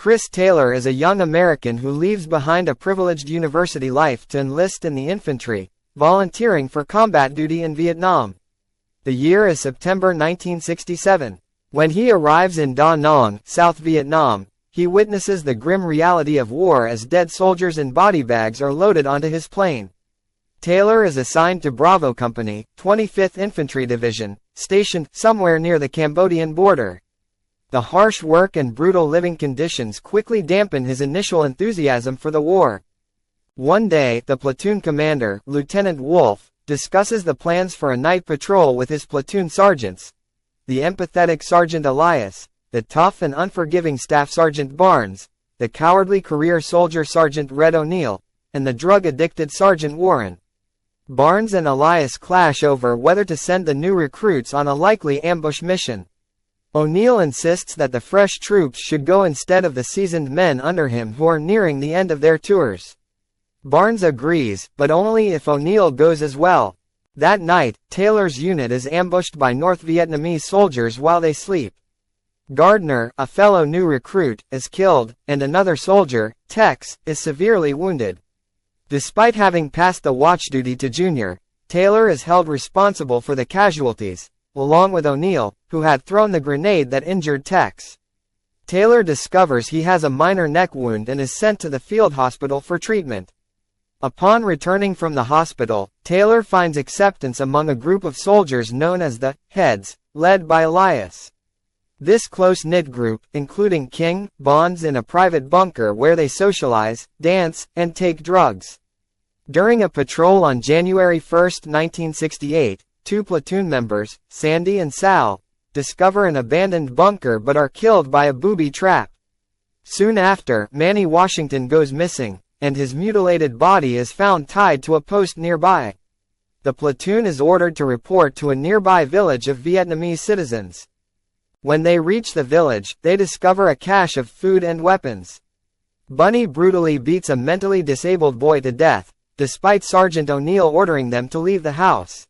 Chris Taylor is a young American who leaves behind a privileged university life to enlist in the infantry, volunteering for combat duty in Vietnam. The year is September 1967. When he arrives in Da Nang, South Vietnam, he witnesses the grim reality of war as dead soldiers in body bags are loaded onto his plane. Taylor is assigned to Bravo Company, 25th Infantry Division, stationed somewhere near the Cambodian border. The harsh work and brutal living conditions quickly dampen his initial enthusiasm for the war. One day, the platoon commander, Lieutenant Wolfe, discusses the plans for a night patrol with his platoon sergeants. The empathetic Sergeant Elias, the tough and unforgiving Staff Sergeant Barnes, the cowardly career soldier Sergeant Red O'Neill, and the drug-addicted Sergeant Warren. Barnes and Elias clash over whether to send the new recruits on a likely ambush mission. O'Neill insists that the fresh troops should go instead of the seasoned men under him who are nearing the end of their tours. Barnes agrees, but only if O'Neill goes as well. That night, Taylor's unit is ambushed by North Vietnamese soldiers while they sleep. Gardner, a fellow new recruit, is killed, and another soldier, Tex, is severely wounded. Despite having passed the watch duty to Junior, Taylor is held responsible for the casualties, along with O'Neill, who had thrown the grenade that injured Tex. Taylor discovers he has a minor neck wound and is sent to the field hospital for treatment. Upon returning from the hospital, Taylor finds acceptance among a group of soldiers known as the Heads, led by Elias. This close-knit group, including King, bonds in a private bunker where they socialize, dance, and take drugs. During a patrol on January 1, 1968, two platoon members, Sandy and Sal, discover an abandoned bunker but are killed by a booby trap. Soon after, Manny Washington goes missing, and his mutilated body is found tied to a post nearby. The platoon is ordered to report to a nearby village of Vietnamese citizens. When they reach the village, they discover a cache of food and weapons. Bunny brutally beats a mentally disabled boy to death, despite Sergeant O'Neill ordering them to leave the house.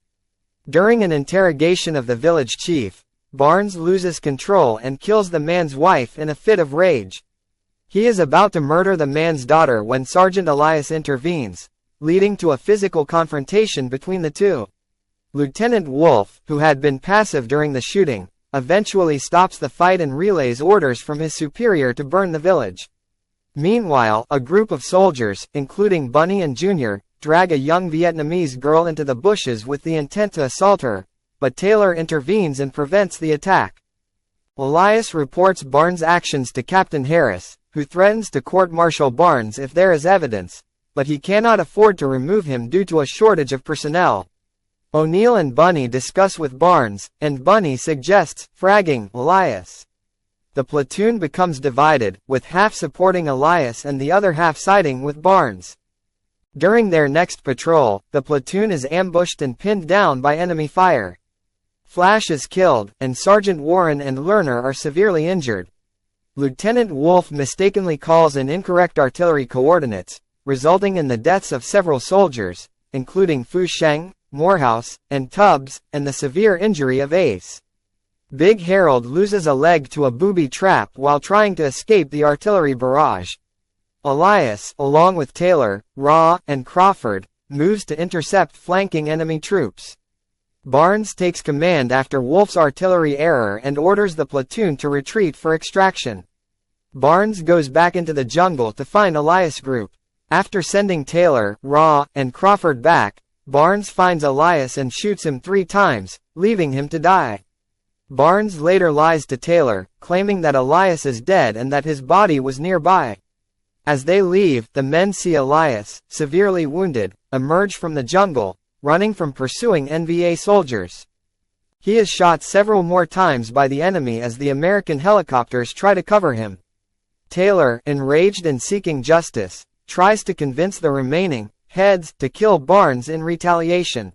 During an interrogation of the village chief, Barnes loses control and kills the man's wife in a fit of rage. He is about to murder the man's daughter when Sergeant Elias intervenes, leading to a physical confrontation between the two. Lieutenant Wolfe, who had been passive during the shooting, eventually stops the fight and relays orders from his superior to burn the village. Meanwhile, a group of soldiers, including Bunny and Junior, drag a young Vietnamese girl into the bushes with the intent to assault her, but Taylor intervenes and prevents the attack. Elias reports Barnes' actions to Captain Harris, who threatens to court-martial Barnes if there is evidence, but he cannot afford to remove him due to a shortage of personnel. O'Neill and Bunny discuss with Barnes, and Bunny suggests fragging Elias. The platoon becomes divided, with half supporting Elias and the other half siding with Barnes. During their next patrol, the platoon is ambushed and pinned down by enemy fire. Flash is killed, and Sergeant Warren and Lerner are severely injured. Lieutenant Wolfe mistakenly calls in incorrect artillery coordinates, resulting in the deaths of several soldiers, including Fu Sheng, Morehouse, and Tubbs, and the severe injury of Ace. Big Harold loses a leg to a booby trap while trying to escape the artillery barrage. Elias, along with Taylor, Raw, and Crawford, moves to intercept flanking enemy troops. Barnes takes command after Wolfe's artillery error and orders the platoon to retreat for extraction. Barnes goes back into the jungle to find Elias' group. After sending Taylor, Raw, and Crawford back, Barnes finds Elias and shoots him 3 times, leaving him to die. Barnes later lies to Taylor, claiming that Elias is dead and that his body was nearby. As they leave, the men see Elias, severely wounded, emerge from the jungle, running from pursuing NVA soldiers. He is shot several more times by the enemy as the American helicopters try to cover him. Taylor, enraged and seeking justice, tries to convince the remaining Heads to kill Barnes in retaliation.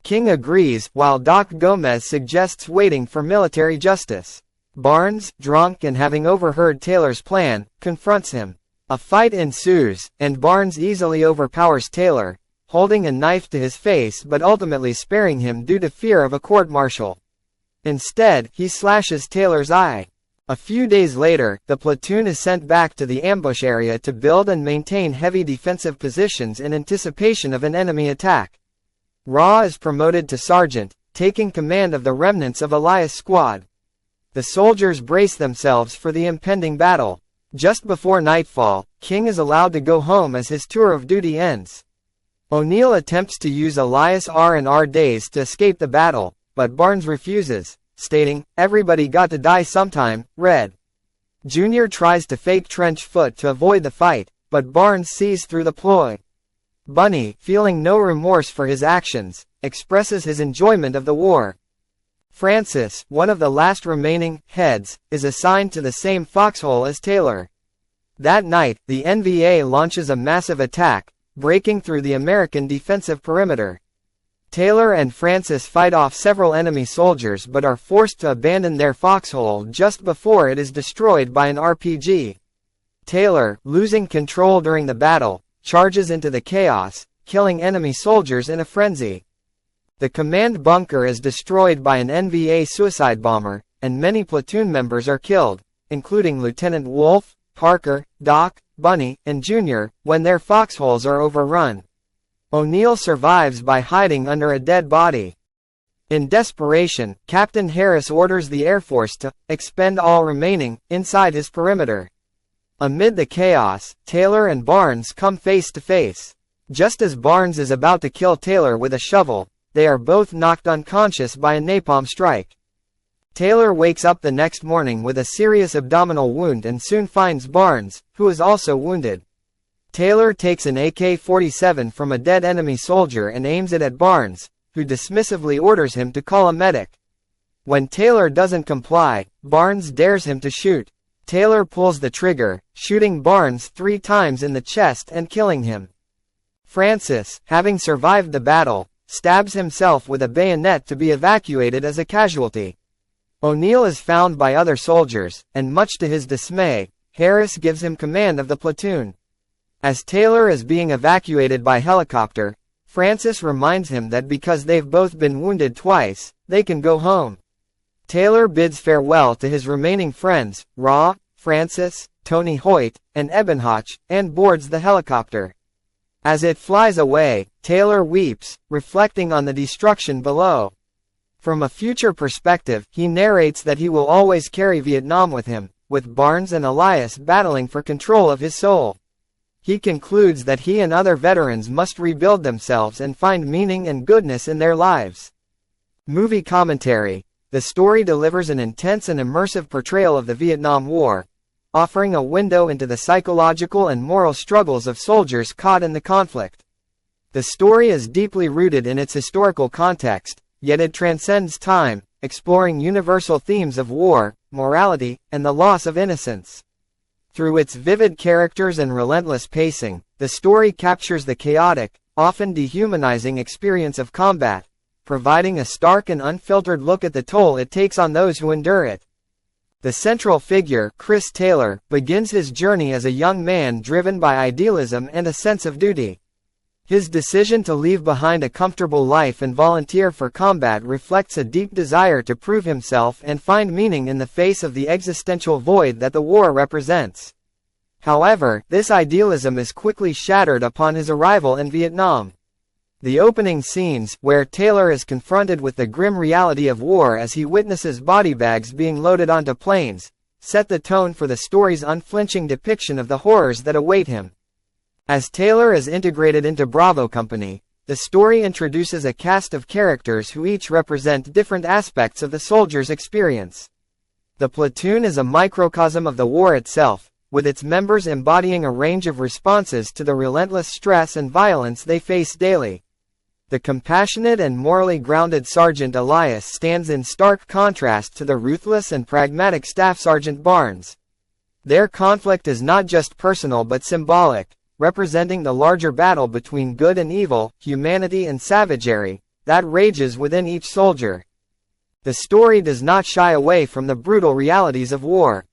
King agrees, while Doc Gomez suggests waiting for military justice. Barnes, drunk and having overheard Taylor's plan, confronts him. A fight ensues, and Barnes easily overpowers Taylor, holding a knife to his face but ultimately sparing him due to fear of a court-martial. Instead, he slashes Taylor's eye. A few days later, the platoon is sent back to the ambush area to build and maintain heavy defensive positions in anticipation of an enemy attack. Ra is promoted to sergeant, taking command of the remnants of Elias' squad. The soldiers brace themselves for the impending battle. Just before nightfall, King is allowed to go home as his tour of duty ends. O'Neill attempts to use Elias' R&R days to escape the battle, but Barnes refuses, stating, "Everybody got to die sometime." Red Jr. tries to fake trench foot to avoid the fight, but Barnes sees through the ploy. Bunny, feeling no remorse for his actions, expresses his enjoyment of the war. Francis, one of the last remaining heads, is assigned to the same foxhole as Taylor. That night, the NVA launches a massive attack, breaking through the American defensive perimeter. Taylor and Francis fight off several enemy soldiers but are forced to abandon their foxhole just before it is destroyed by an RPG. Taylor, losing control during the battle, charges into the chaos, killing enemy soldiers in a frenzy. The command bunker is destroyed by an NVA suicide bomber, and many platoon members are killed, including Lieutenant Wolfe, Parker, Doc, Bunny, and Jr., when their foxholes are overrun. O'Neill survives by hiding under a dead body. In desperation, Captain Harris orders the Air Force to expend all remaining inside his perimeter. Amid the chaos, Taylor and Barnes come face to face. Just as Barnes is about to kill Taylor with a shovel, they are both knocked unconscious by a napalm strike. Taylor wakes up the next morning with a serious abdominal wound and soon finds Barnes, who is also wounded. Taylor takes an AK-47 from a dead enemy soldier and aims it at Barnes, who dismissively orders him to call a medic. When Taylor doesn't comply, Barnes dares him to shoot. Taylor pulls the trigger, shooting Barnes 3 times in the chest and killing him. Francis, having survived the battle, stabs himself with a bayonet to be evacuated as a casualty. O'Neill is found by other soldiers, and much to his dismay, Harris gives him command of the platoon. As Taylor is being evacuated by helicopter, Francis reminds him that because they've both been wounded twice, they can go home. Taylor bids farewell to his remaining friends, Ra, Francis, Tony Hoyt, and Ebenhoch, and boards the helicopter. As it flies away, Taylor weeps, reflecting on the destruction below. From a future perspective, he narrates that he will always carry Vietnam with him, with Barnes and Elias battling for control of his soul. He concludes that he and other veterans must rebuild themselves and find meaning and goodness in their lives. Movie commentary. The story delivers an intense and immersive portrayal of the Vietnam War, offering a window into the psychological and moral struggles of soldiers caught in the conflict. The story is deeply rooted in its historical context, yet it transcends time, exploring universal themes of war, morality, and the loss of innocence. Through its vivid characters and relentless pacing, the story captures the chaotic, often dehumanizing experience of combat, providing a stark and unfiltered look at the toll it takes on those who endure it. The central figure, Chris Taylor, begins his journey as a young man driven by idealism and a sense of duty. His decision to leave behind a comfortable life and volunteer for combat reflects a deep desire to prove himself and find meaning in the face of the existential void that the war represents. However, this idealism is quickly shattered upon his arrival in Vietnam. The opening scenes, where Taylor is confronted with the grim reality of war as he witnesses body bags being loaded onto planes, set the tone for the story's unflinching depiction of the horrors that await him. As Taylor is integrated into Bravo Company, the story introduces a cast of characters who each represent different aspects of the soldier's experience. The platoon is a microcosm of the war itself, with its members embodying a range of responses to the relentless stress and violence they face daily. The compassionate and morally grounded Sergeant Elias stands in stark contrast to the ruthless and pragmatic Staff Sergeant Barnes. Their conflict is not just personal but symbolic, representing the larger battle between good and evil, humanity and savagery, that rages within each soldier. The story does not shy away from the brutal realities of war.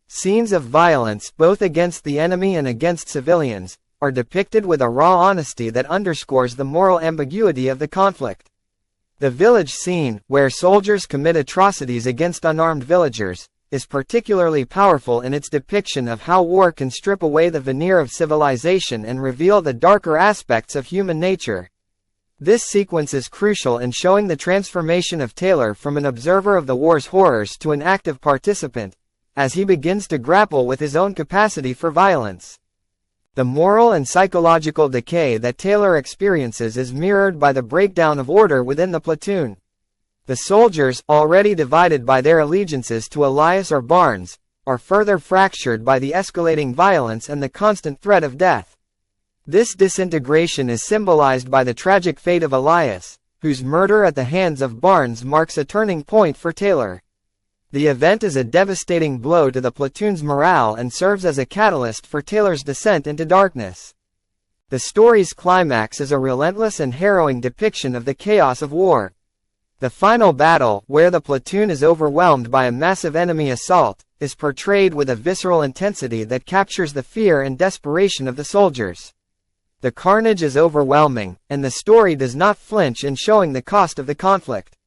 Scenes of violence, both against the enemy and against civilians, are depicted with a raw honesty that underscores the moral ambiguity of the conflict. The village scene, where soldiers commit atrocities against unarmed villagers, is particularly powerful in its depiction of how war can strip away the veneer of civilization and reveal the darker aspects of human nature. This sequence is crucial in showing the transformation of Taylor from an observer of the war's horrors to an active participant, as he begins to grapple with his own capacity for violence. The moral and psychological decay that Taylor experiences is mirrored by the breakdown of order within the platoon. The soldiers, already divided by their allegiances to Elias or Barnes, are further fractured by the escalating violence and the constant threat of death. This disintegration is symbolized by the tragic fate of Elias, whose murder at the hands of Barnes marks a turning point for Taylor. The event is a devastating blow to the platoon's morale and serves as a catalyst for Taylor's descent into darkness. The story's climax is a relentless and harrowing depiction of the chaos of war. The final battle, where the platoon is overwhelmed by a massive enemy assault, is portrayed with a visceral intensity that captures the fear and desperation of the soldiers. The carnage is overwhelming, and the story does not flinch in showing the cost of the conflict.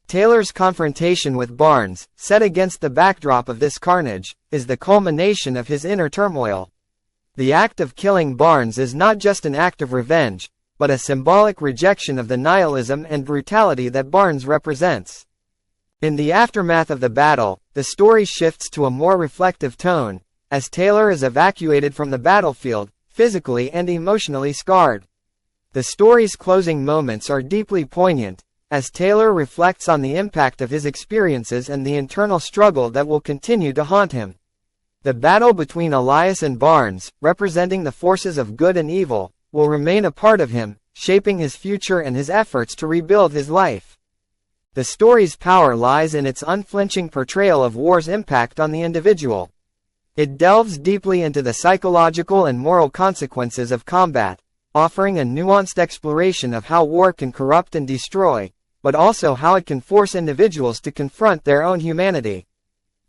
Taylor's confrontation with Barnes, set against the backdrop of this carnage, is the culmination of his inner turmoil. The act of killing Barnes is not just an act of revenge, but a symbolic rejection of the nihilism and brutality that Barnes represents. In the aftermath of the battle, the story shifts to a more reflective tone, as Taylor is evacuated from the battlefield, physically and emotionally scarred. The story's closing moments are deeply poignant, as Taylor reflects on the impact of his experiences and the internal struggle that will continue to haunt him. The battle between Elias and Barnes, representing the forces of good and evil, will remain a part of him, shaping his future and his efforts to rebuild his life. The story's power lies in its unflinching portrayal of war's impact on the individual. It delves deeply into the psychological and moral consequences of combat, offering a nuanced exploration of how war can corrupt and destroy, but also how it can force individuals to confront their own humanity.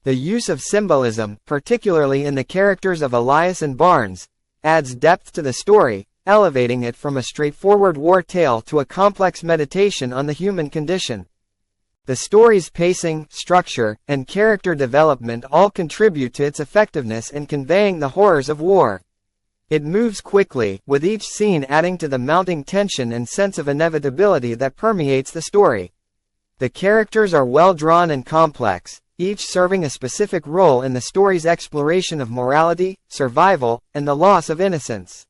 The use of symbolism, particularly in the characters of Elias and Barnes, adds depth to the story, elevating it from a straightforward war tale to a complex meditation on the human condition. The story's pacing, structure, and character development all contribute to its effectiveness in conveying the horrors of war. It moves quickly, with each scene adding to the mounting tension and sense of inevitability that permeates the story. The characters are well drawn and complex, each serving a specific role in the story's exploration of morality, survival, and the loss of innocence.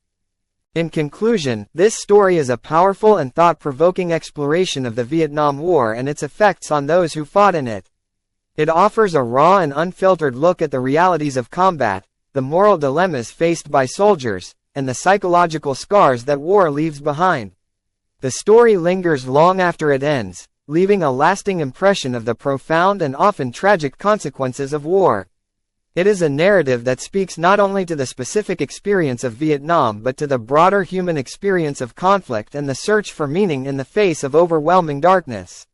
In conclusion, this story is a powerful and thought-provoking exploration of the Vietnam War and its effects on those who fought in it. It offers a raw and unfiltered look at the realities of combat, the moral dilemmas faced by soldiers, and the psychological scars that war leaves behind. The story lingers long after it ends, leaving a lasting impression of the profound and often tragic consequences of war. It is a narrative that speaks not only to the specific experience of Vietnam but to the broader human experience of conflict and the search for meaning in the face of overwhelming darkness.